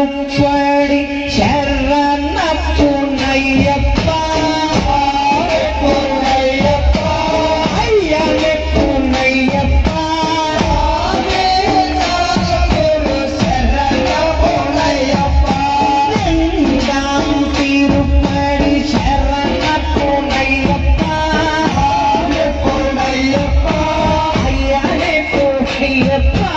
திருப்படி சரணப்புனையப்பா புனையப்பா ஐயனே புனையப்பா குரு சரணப்புனையப்பா ரெண்டாம் திருப்படி சரணப்புனையப்பா புனையப்பா ஐயனே புனையப்பா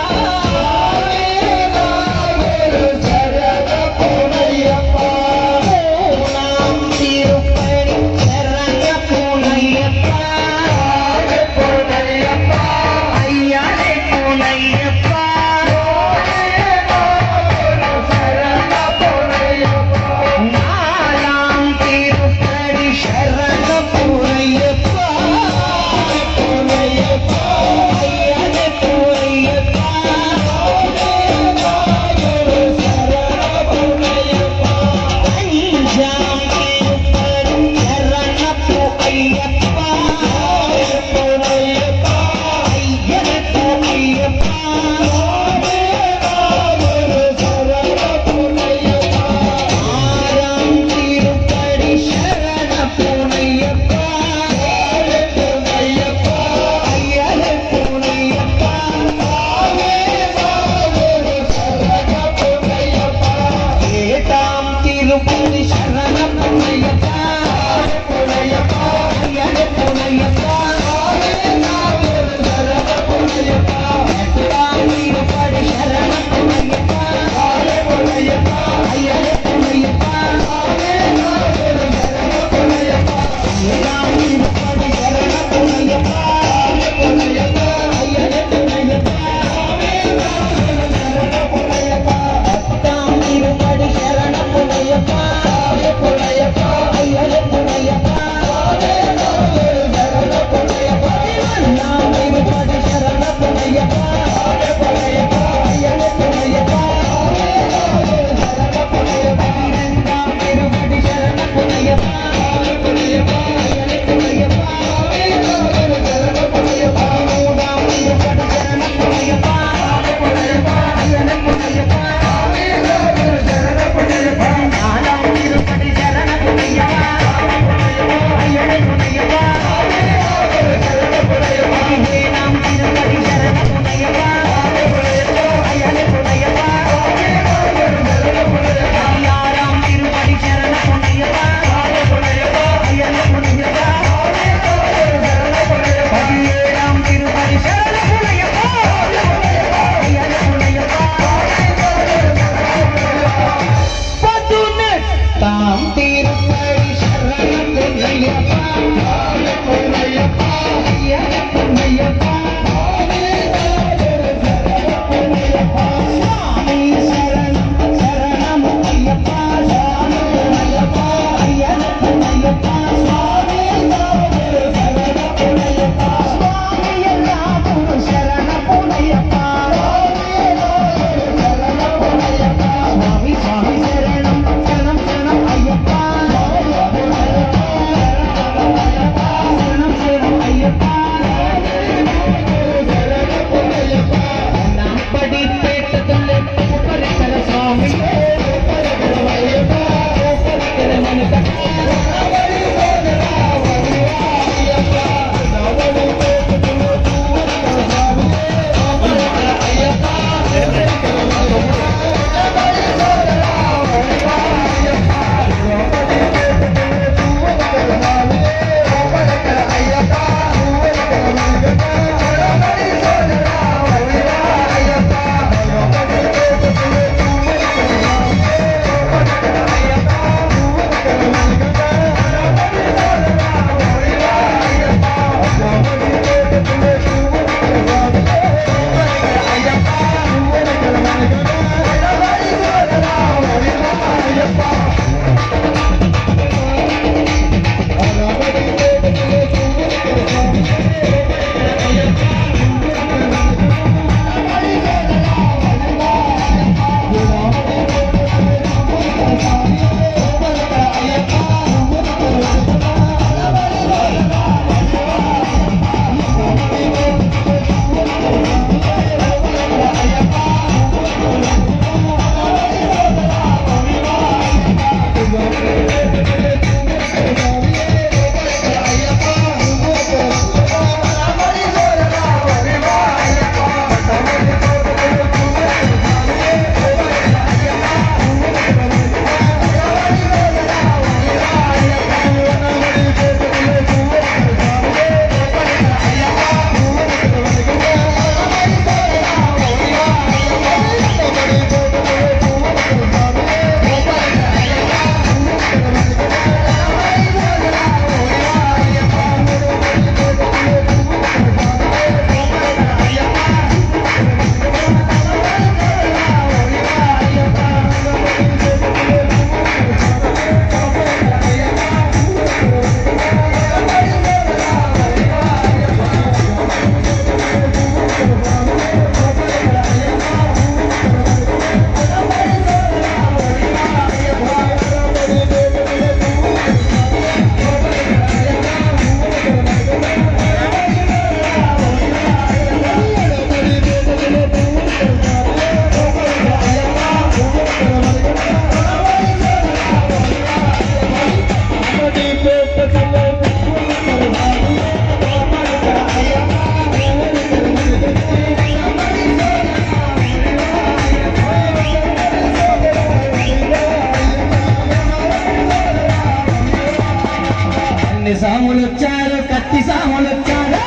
కన్ని సాములు వచ్చారు, కత్తి సాములు వచ్చారు,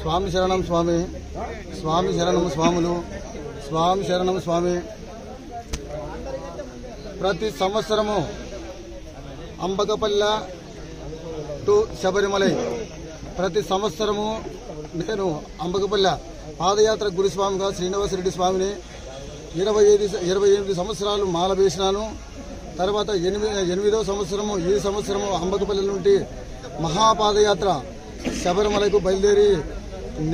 స్వామి శరణం స్వామి, స్వామి శరణం స్వాములు, స్వామి శరణం స్వామి. ప్రతి సంవత్సరము అంబకపల్లె టు శబరిమలై ప్రతి సంవత్సరము నేను అంబకపల్లె పాదయాత్ర గురుస్వామిగా శ్రీనివాసరెడ్డి స్వామిని 28 సంవత్సరాలు మాల వేసినాను. తర్వాత 8వ సంవత్సరము ఈ సంవత్సరము అంబకపల్లె నుండి మహాపాదయాత్ర శబరిమలకు బయలుదేరి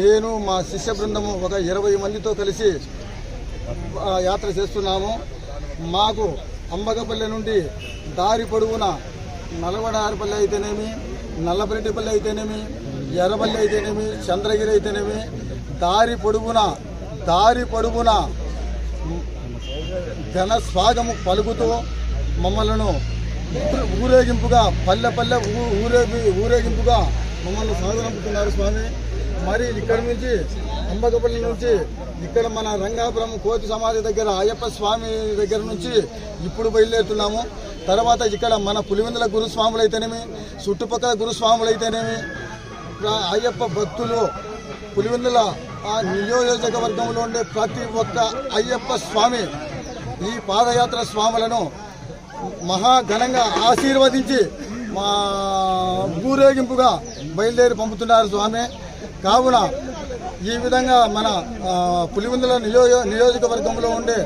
నేను మా శిష్య బృందము ఒక 20 మందితో కలిసి యాత్ర చేస్తున్నాము. మాకు అంబకపల్లె నుండి దారి పొడవున నల్లవడారపల్లి అయితేనేమి, నల్లపరెడ్డిపల్లి అయితేనేమి, ఎర్రపల్లి అయితేనేమి, చంద్రగిరి అయితేనేమి దారి పొడవున ఘన స్వాగము పలుకుతూ మమ్మలను ఊరేగింపుగా పల్లె ఊరేగింపుగా మమ్మల్ని సాగనంపుతున్నారు స్వామి. మరి ఇక్కడి నుంచి అంబకపల్లి నుంచి ఇక్కడ మన రంగాపురం కోతి సమాధి దగ్గర అయ్యప్ప స్వామి దగ్గర నుంచి ఇప్పుడు బయలుదేరుతున్నాము. తర్వాత ఇక్కడ మన పులివెందుల గురుస్వాములు అయితేనేమి, చుట్టుపక్కల గురుస్వాములు అయితేనేమి, అయ్యప్ప భక్తులు పులివెందుల నియోజకవర్గంలో ఉండే ప్రతి ఒక్క అయ్యప్ప స్వామి ఈ పాదయాత్ర స్వాములను మహాఘనంగా ఆశీర్వదించి మా ఊరేగింపుగా బయలుదేరి పంపుతున్నారు స్వామి. కావున ఈ విధంగా మన పులివెందుల నియోజకవర్గంలో ఉండే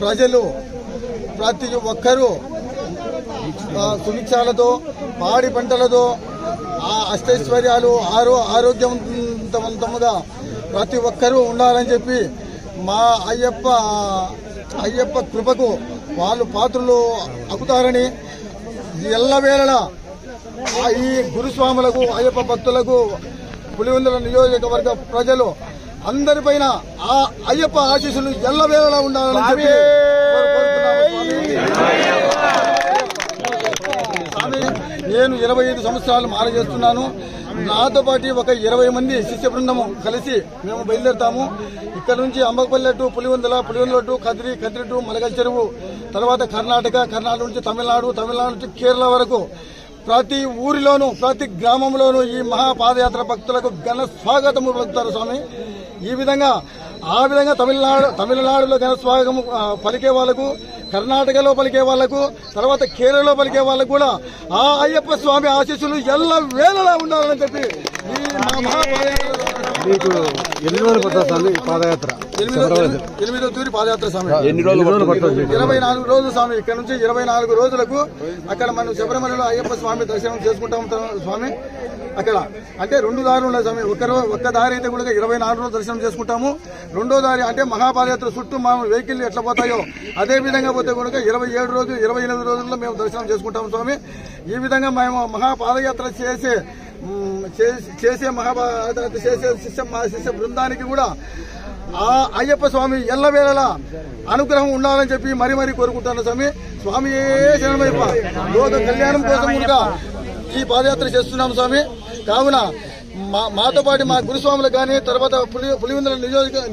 ప్రజలు ప్రతి ఒక్కరూ సుభిక్షాలతో, పాడి పంటలతో, అష్టైశ్వర్యాలు, ఆరోగ్యవంతముగా ప్రతి ఒక్కరూ ఉండాలని చెప్పి మా అయ్యప్ప కృపకు వాళ్ళు పాత్రలు అవుతారని ఎల్లవేళలా ఈ గురుస్వాములకు, అయ్యప్ప భక్తులకు, పులివెందుల నియోజకవర్గ ప్రజలు అందరిపైన ఆ అయ్యప్ప ఆశీస్సులు ఎల్లవేళలా ఉండాలని చెప్పి నేను 25 సంవత్సరాలు మాల చేస్తున్నాను. నాతో పాటు ఒక 20 మంది శిష్య బృందము కలిసి మేము బయలుదేరుతాము. ఇక్కడ నుంచి Ambakapalle to Pulivendula to Kadiri to Malagal Cheruvu, తర్వాత కర్ణాటక నుంచి తమిళనాడు నుంచి కేరళ వరకు ప్రతి ఊరిలోనూ ప్రతి గ్రామంలోనూ ఈ మహాపాదయాత్ర భక్తులకు ఘన స్వాగతము పలుకుతారు స్వామి. ఈ విధంగా తమిళనాడులో ఘన స్వాగతం పలికే వాళ్లకు, కర్ణాటకలో పలికే వాళ్లకు, తర్వాత కేరళలో పలికే వాళ్ళకు కూడా ఆ అయ్యప్ప స్వామి ఆశీస్సులు ఎల్ల వేళలా ఉండాలని చెప్పి ఈ మహాపాదయాత్ర మీకు ఎన్ని రోజులు పడుతుంది స్వామి పాదయాత్ర? 8వ తూరి పాదయాత్ర స్వామి. ఎన్ని రోజులు పడుతుంది? 24 రోజులు స్వామి. ఇక్కడ నుంచి 24 రోజులకు అక్కడ మనం శబరిమలలో అయ్యప్ప స్వామి దర్శనం చేసుకుంటాం స్వామి. అక్కడ అంటే 2 దారులు ఉన్నాయి స్వామి. ఒక్క దారి అయితే కూడా 24 రోజులు దర్శనం చేసుకుంటాము. రెండో దారి అంటే మహాపాదయాత్ర చుట్టూ మనం వెహికల్ ఎట్లా పోతాయో అదే విధంగా పోతే కూడా 27 రోజులు 28 రోజుల్లో మేము దర్శనం చేసుకుంటాము స్వామి. ఈ విధంగా మేము మహాపాదయాత్ర చేసే మహాపాదయాత్ర చేసే శిష్య బృందానికి కూడా ఆ అయ్యప్ప స్వామి ఎల్లవేళలా అనుగ్రహం ఉండాలని చెప్పి మరీ కోరుకుంటాను స్వామి. స్వామి శరణమయ్యప్ప. లోక కళ్యాణం కోసం కూడా ఈ పాదయాత్ర చేస్తున్నాం స్వామి. కావున మాతో పాటు మా గురుస్వాములకు కానీ, తర్వాత పులివెందుల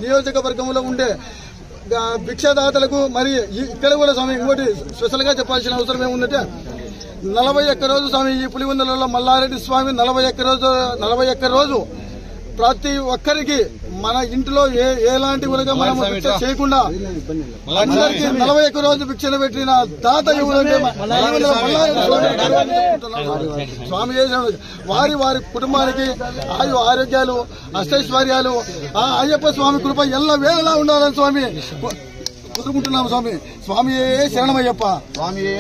నియోజకవర్గంలో ఉండే భిక్షాదాతలకు మరి ఇక్కడ కూడా స్వామి ఇంకోటి స్పెషల్ గా చెప్పాల్సిన అవసరం ఏముందంటే 41 రోజు స్వామి ఈ పులివెందులలో మల్లారెడ్డి స్వామి 41 రోజు ప్రతి ఒక్కరికి మన ఇంట్లో ఎలాంటి కూడా మనం భిక్ష చేయకుండా అందరికీ 41 రోజు భిక్షలు పెట్టిన దాత ఎవరంటే స్వామి. వారి కుటుంబానికి ఆరోగ్యాలు, అష్టైశ్వర్యాలు ఆ అయ్యప్ప స్వామి కృప ఎల్ల వేళలా ఉండాలని స్వామి కోరుకుంటున్నాము స్వామి. స్వామియే శరణమయ్యప్ప. స్వామియే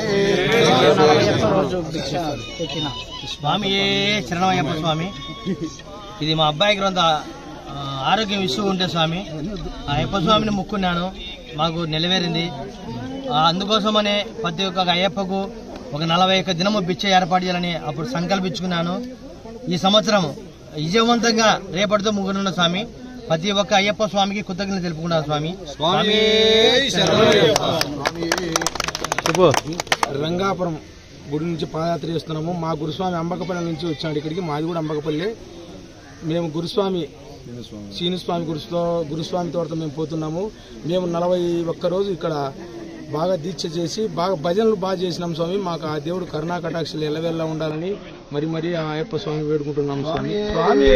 శరణమయ్యప్ప స్వామి. ఇది మా అబ్బాయికి కొంత ఆరోగ్యం ఇష్యూ ఉంటే స్వామి ఆ అయ్యప్ప స్వామిని మొక్కున్నాను, మాకు నెరవేరింది. అందుకోసమనే ప్రతి ఒక్క అయ్యప్పకు ఒక 41 దినము బిచ్చ ఏర్పాటు చేయాలని అప్పుడు సంకల్పించుకున్నాను. ఈ సంవత్సరం విజయవంతంగా రేపటితో ముగ్గురున్న స్వామి. ప్రతి ఒక్క అయ్యప్ప స్వామికి కృతజ్ఞతలు తెలుపుకున్నారు స్వామి. రంగాపురం గుడి నుంచి పాదయాత్ర చేస్తున్నాము. మా గురుస్వామి అంబకపల్లి నుంచి వచ్చాడు ఇక్కడికి. మాది కూడా అంబకపల్లి. మేము గురుస్వామి శ్రీనుస్వామి గురుస్వామి తోట మేము పోతున్నాము. మేము 41 రోజు ఇక్కడ బాగా దీక్ష చేసి బాగా భజనలు బాగా చేసినాం స్వామి. మాకు ఆ దేవుడు కరుణా కటాక్షలు ఎల్లవెల్లా ఉండాలని మరి ఆ అయ్యప్ప స్వామి వేడుకుంటున్నాం స్వామి. స్వామి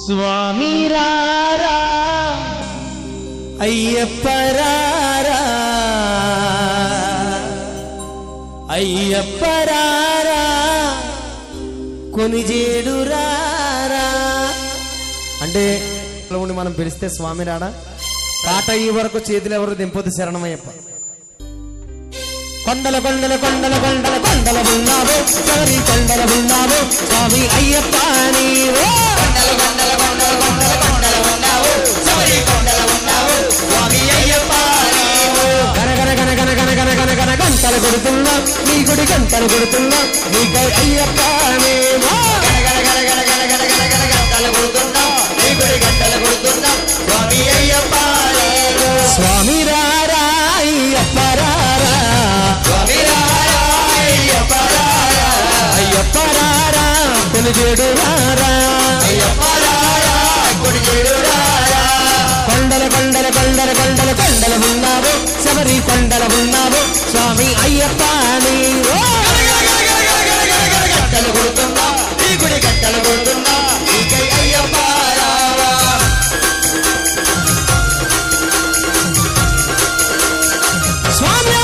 స్వామి రారా అయ్యప్ప రారా అయ్యప్ప రారా కొనిజేడు రారా అంటే మనం పిలిస్తే స్వామి రాడా పాట ఈ వరకు చేతులు ఎవరు దింపొద్దు శరణమయ్యప్ప. కొండల కొండల కొండల కొండల కొండల ఉన్నావు ఎవరి కొండల ఉన్నావు స్వామి అయ్యప్ప నీవే. కొండల కొండల కొండల కొండల కొండల ఉన్నావు ఎవరి కొండల ఉన్నావు స్వామి అయ్యప్ప నీవే. గన గన గన గన గన గన గన గన గంటలు కొడుతున్నా నీ గుడి గంటలు కొడుతున్నా నీకై అయ్యప్ప నీవే. గన గన గన గన గన గన గన గన గంటలు కొడుతున్నా నీ గుడి గంటలు కొడుతున్నా స్వామి అయ్యప్ప నీవే. స్వామి రారా అయ్యప్ప రారా అయ్యప్ప రారా కొనిజేడు రారా అయ్యప్ప రారా కొనిజేడు రారా. కొండల కొండల కొండల కొండల కొండల ఉన్నావు శబరి కొండల ఉన్నావు స్వామి అయ్యప్ప నీవు. గట్టలు కొడుతున్నా ఈ గుడి గట్టలు కొడుతున్నా నీకై అయ్యప్ప రావా. స్వామి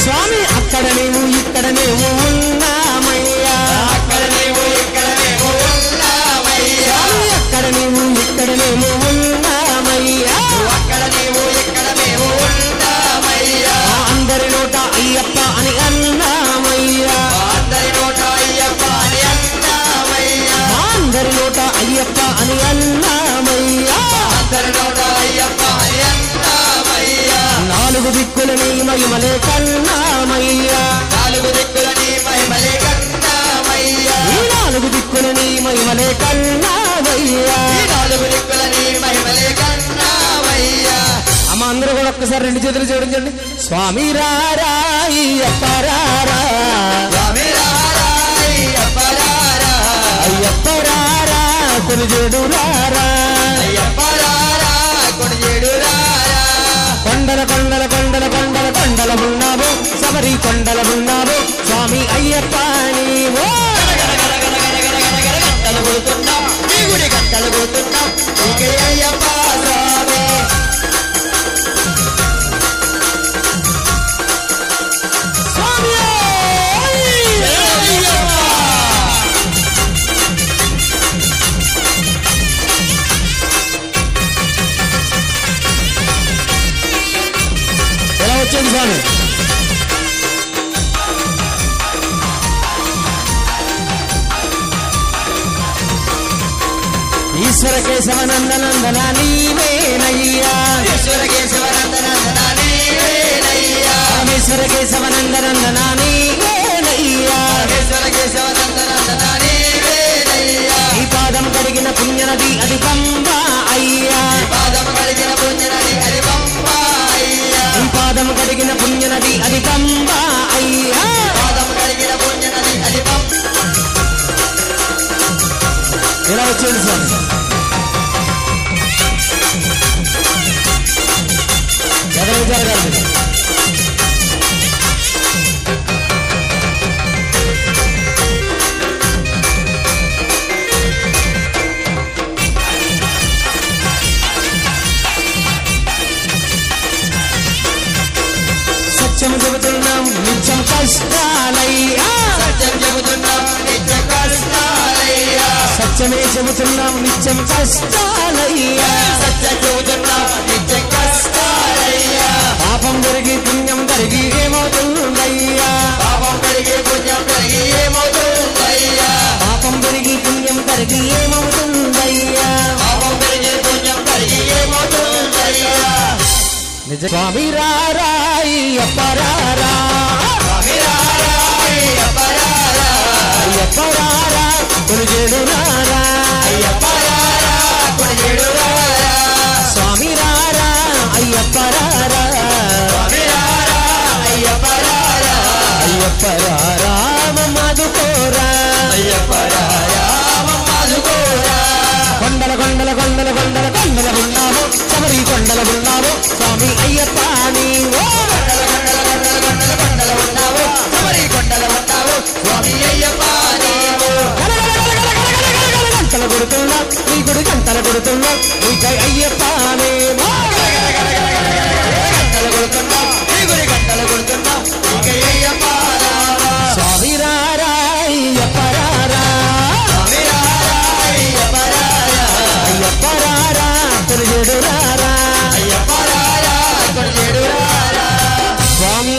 స్వామి అక్కడ నీవు ఇక్కడ నీవు ఉన్నామయ్యా అక్కడ నీవు ఇక్కడ నీవు ఉన్నామయ్యా అక్కడ నీవు ఇక్కడ నీవు ఉన్నామయ్యా అక్కడ నీవు ఇక్కడ నీవు ఉన్నామయ్యా. అందరి నోట అయ్యప్ప అని అన్నామయ్యా అందరి నోట అయ్యప్ప అని అన్నామయ్యా అందరి నోట అయ్యప్ప అని అన్నామయ్యా అందరి నోట అయ్యప్ప అని అన్నామయ్యా. నాలుగు దిక్కుల నీ మహిమలే కన్నామయ్యా నాలుగు దిక్కుల నీ మహిమలే కన్నామయ్యా నాలుగు దిక్కుల నీ మహిమలే కన్నామయ్యా నాలుగు దిక్కుల నీ మహిమలే కన్నామయ్యా. అమ్మ అందరూ కూడా ఒక్కసారి రెండు చేతులు జోడించండి. స్వామి రారా అయ్యప్ప రారా స్వామి రారా అయ్యప్ప రారా అయ్యప్ప రారా కొనిజేడు రారా అయ్యప్ప రారా కొనిజేడు రారా. కొండల కొండల కొండల కొండల కొండల ఉన్నావు శబరి కొండల ఉన్నావు స్వామి అయ్యప్ప నీవు. గంటలు కొడుతున్నా నీ గుడి గంటలు కొడుతున్నా నీకై అయ్యప్ప స్వామి. స్వామి ఎలా వచ్చింది స్వామి. ఈశ్వర కేశవ నందనందన నీవేనయ్యా ఈశ్వర కేశవ నందనందన నీవేనయ్యా ఈశ్వర కేశవ నందనందన నీవేనయ్యా ఈశ్వర కేశవ నందనందన నీవేనయ్యా. ఈ పాదం కడిగిన పుణ్యనది అది పంబా అయ్యా పాదం కడిగిన పుణ్యనది అది పంబా అయ్యా ఈ పాదం కడిగిన పుణ్యనది అది పంబా అయ్యా పాదం కడిగిన పుణ్యనది అది పంబా. ఎలా వచ్చింది స్వామి. జరగాలి జరగాలి. సత్యం చెబుతున్నాం నిత్యం కష్టాలయ్యా సత్యం చెబుతున్నాం నిత్యం కష్టాలయ్యా సత్యమే చెబుతున్నాం నిత్యం కష్టాలయ్యా సత్యం చెబుతున్నాం నిత్యం కష్టాలయ్యా. పాపం జరిగి పుణ్యం కలిగి ఏమవుతుందయ్యా పాపం కలిగి పుణ్యం కలిగి ఏమవుతుందయ్యా పాపం జరిగి పుణ్యం కలిగి ఏమవుతుందయ్యా పాపం కలిగి పుణ్యం కలిగి ఏమవుతుందయ్యా. నిజ స్వామి రారా అయ్యప్ప రారా స్వామి రారా అయ్యప్ప రారా అయ్యప్ప రారా కొనిజేడు రారా అయ్యప్ప రారా కొనిజేడు రారా. స్వామి రారా అయ్యప్ప రారా స్వామి రారా అయ్యప్ప రారా అయ్యప్ప రారా. మధు కొండల కొండల కొండల కొండల కొండల ఉన్నావు శబరి కొండల ఉన్నావు స్వామి అయ్యప్ప నీవో గంటలు కొడుతున్నా నీ గుడి గంటలు కొడుతున్నా నీకై అయ్యప్ప నీవో స్వామి రారా అయ్యప్ప రారా అయ్యప్ప రారా తొలిజేడు రారా స్వామి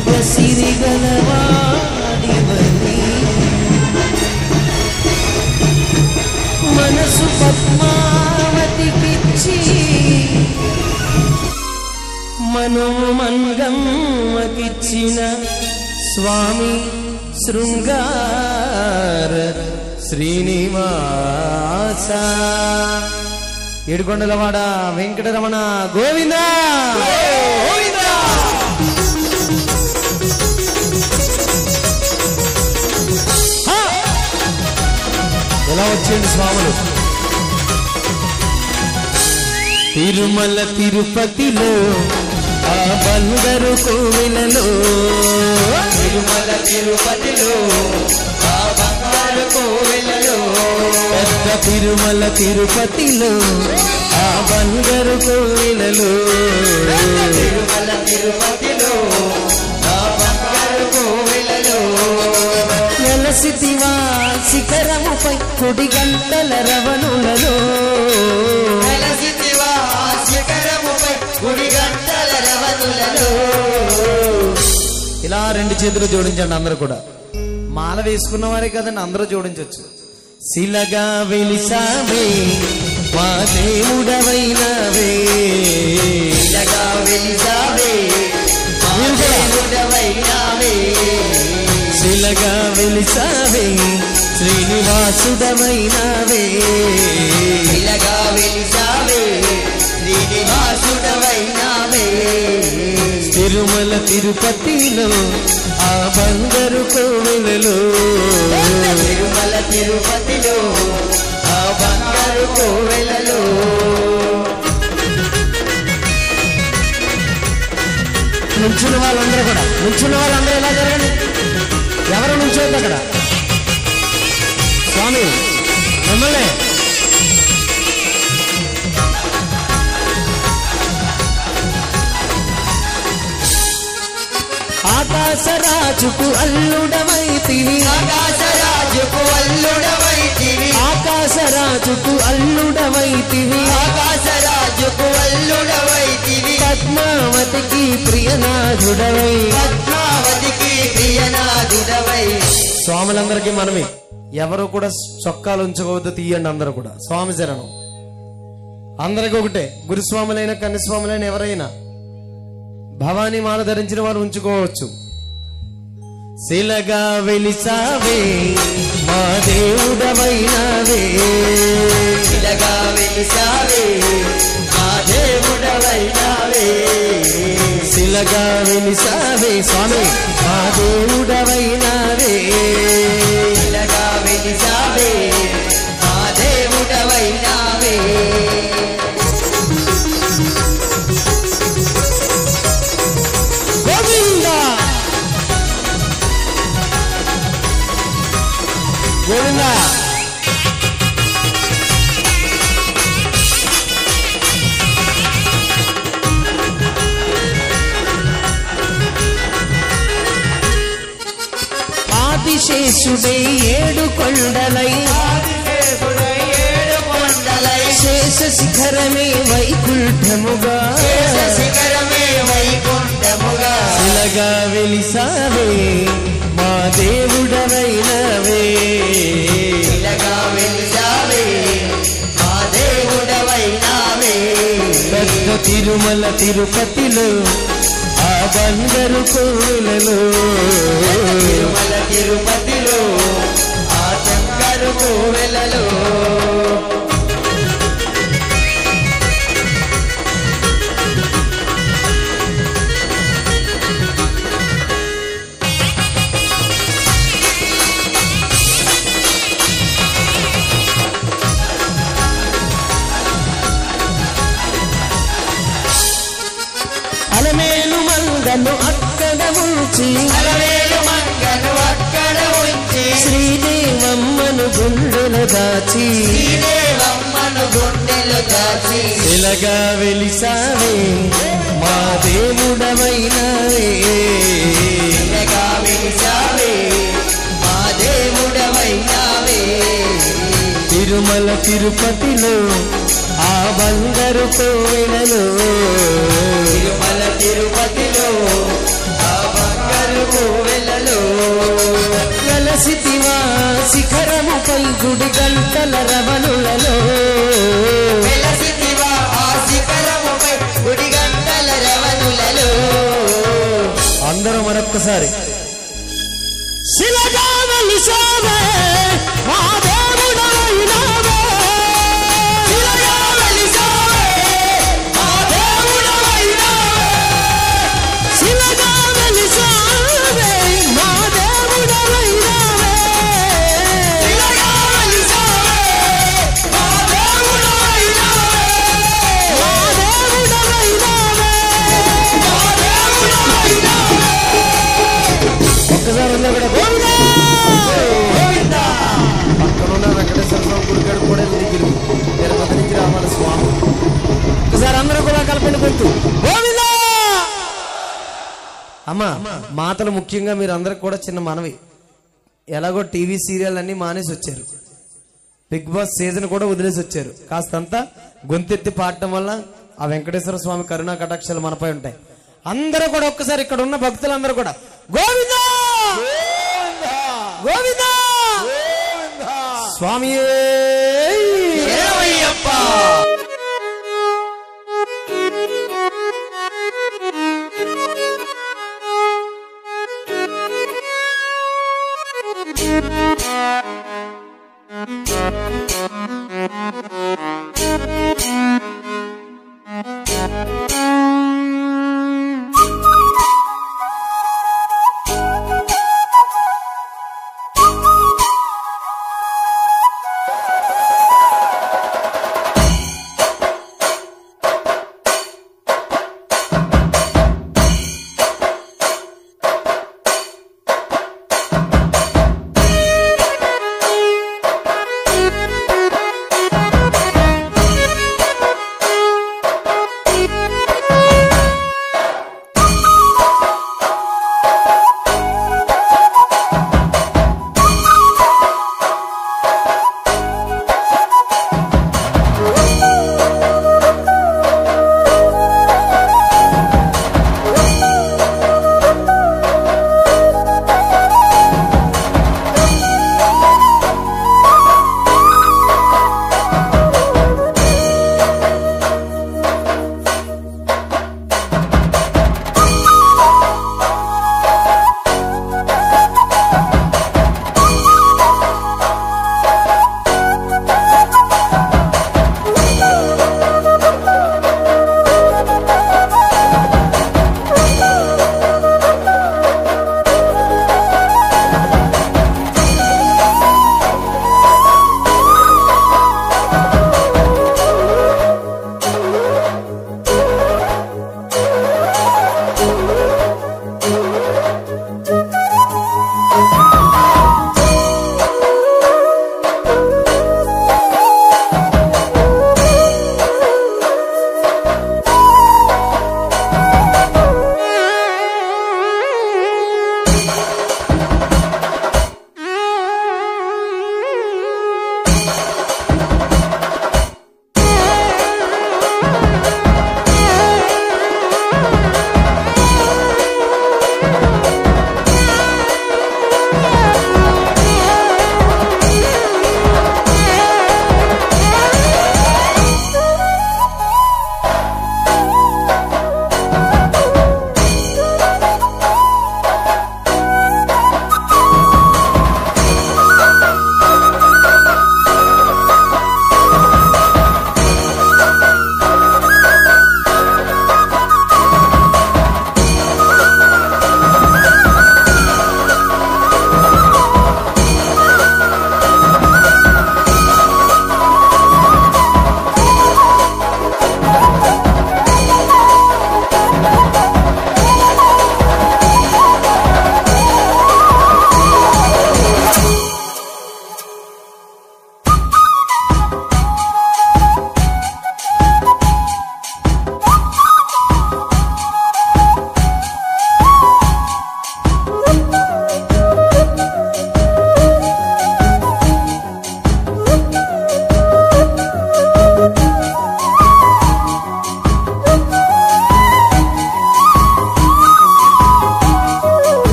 మగ సిరిగలవాడివని మనసు పద్మావతికిచ్చి మనోమంగమ్మకిచ్చిన స్వామి శృంగార శ్రీనివాస ఏడుకొండలవాడ వెంకటరమణ గోవింద ఎలా వచ్చింది స్వాములు తిరుమల తిరుపతిలో ఆ బంగారు కోవిలలో తిరుమల తిరుపతిలో ఆ బంగారు కోవిలలో పెద్ద తిరుమల తిరుపతిలో ఆ బంగారు కోవిలలో తిరుమల తిరుపతిలో ఆ బంగారు కోవిలలో నెలసితివా శిఖరముపై కొడి గంటల రవణులలో నెలసితివా శిఖరముపై కొడి గంటల రవణులలో ఇలా రెండు చేతులు జోడించండి అందరూ కూడా మాల వేసుకున్న వారే కదండి అందరూ జోడించవచ్చు శిలగా వెలిసావే మా దేవుడవైనవే శిలగా వెలిసావే మా దేవుడవైనవే శిలగా వెలిసావే శ్రీనివాసుడవైనవే శిలగా వెలిసావే శ్రీనివాసుడవైనవే తిరుమల తిరుపతిలో ఆ బంగారు కోవెలలో తిరుమల తిరుపతిలో ఆ బంగారు కోవెలలో నుంచున్న వాళ్ళందరూ కూడా నుంచున్న వాళ్ళందరూ ఎలా జరగండి ఎవరు నుంచోద్దు అక్కడ స్వామి మిమ్మల్ని ఆకాశరాజుకు అల్లుడమైతివి ఆకాశరాజుకు అల్లుడమైతివి ఆకాశరాజుకు అల్లుడమైతివి ఆకాశరాజుకు అల్లుడమైతివి పద్మావతికి ప్రియనాథుడవై పద్మావతికి ప్రియనాథుడవై స్వాములందరికీ మనమే ఎవరు కూడా చొక్కాలు ఉంచుకోవద్దు తీయండి అందరూ కూడా స్వామి శరణం అందరికి ఒకటే గురుస్వాములైన కన్యస్వాములైన ఎవరైనా భవానీ మాల ధరించిన వారు ఉంచుకోవచ్చు శిలగా వెలిసావే మా దేవుడవైనవే శిలగా వెలిసావే మా దేవుడవైనవే శిలగా వెలిసావే స్వామి మా దేవుడవైనవే శిలగా వెలిసావే మా దేవుడవైనవే గోవింద ఆదిశేషుడై ఏడు కొండలై శేష శిఖరమే వైకుంఠముగా శిలగా వెలిసావే మా దేవుడవైనవే శిలగా వెలిసావే మా దేవుడవైనవే పెద్ద తిరుమల తిరుపతిలో ఆ బంగారు కోవెలలో తిరుమల తిరుపతిలో ఆ బంగారు కోవెలలో అలమేలు మంగను అక్కడ ఉంచి శ్రీదేవమ్మను గుండెలు దాచి శిలగా వెలిసావే మా దేవుడవైనవే మా దేవుడవైనవే తిరుమల తిరుపతిలో ఆ బంగారు కోవెలలో తిరుమల తిరుపతిలో ఆ బంగారు వెలసితివా శిఖరముపై గుడి గంటల రవణులలో వెలసితివా ఆ శిఖరముపై గుడి గంటల రవణులలో అందరూ మరొక్కసారి శిలగా వెలిసావే మా దేవుడవైనావే శిలగా వెలిసావే మా దేవుడవైనావే శిలగా వెలిసావే మా దేవుడవైనావే శిలగా వెలిసావే మా దేవుడవైనావే మా దేవుడవైనావే మా దేవుడవైనావే ఒక్కసారి ఉన్నా కూడా గోవిందా గోవిందా పక్కనున్న వెంకటేశ్వర స్వామి గుడికాడు కూడా తిరిగి తిరుపతి నుంచి రావాలి స్వామి ఒకసారి అందరూ కూడా కలపండి గొంతు గోవిందా. అమ్మా మాతలు ముఖ్యంగా మీరు అందరికి కూడా చిన్న మనవి, ఎలాగో టీవీ సీరియల్ అన్ని మానేసి వచ్చారు, బిగ్ బాస్ సీజన్ కూడా వదిలేసి వచ్చారు, కాస్తంతా గొంతెత్తి పాడటం వల్ల ఆ వెంకటేశ్వర స్వామి కరుణా కటాక్షాలు మనపై ఉంటాయి. అందరూ కూడా ఒక్కసారి ఇక్కడ ఉన్న భక్తులందరూ కూడా గోవిందా గోవిందా స్వామి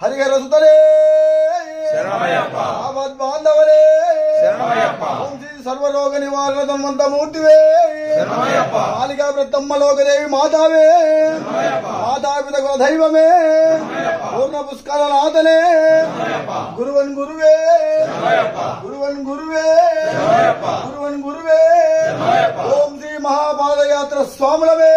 హరిహర సుతరే బాంధవరే సర్వరోగ నివారణ ధన్వంతమూర్తివే బాలికా ప్రతమ్మ లోకదేవి మాతావే మాతాపిత దైవమే పూర్ణ పుష్కర నాథనే గురువన్ గురువే గురువన్ గురువే గురువన్ గురువే ఓం శ్రీ మహాపాదయాత్ర స్వాములవే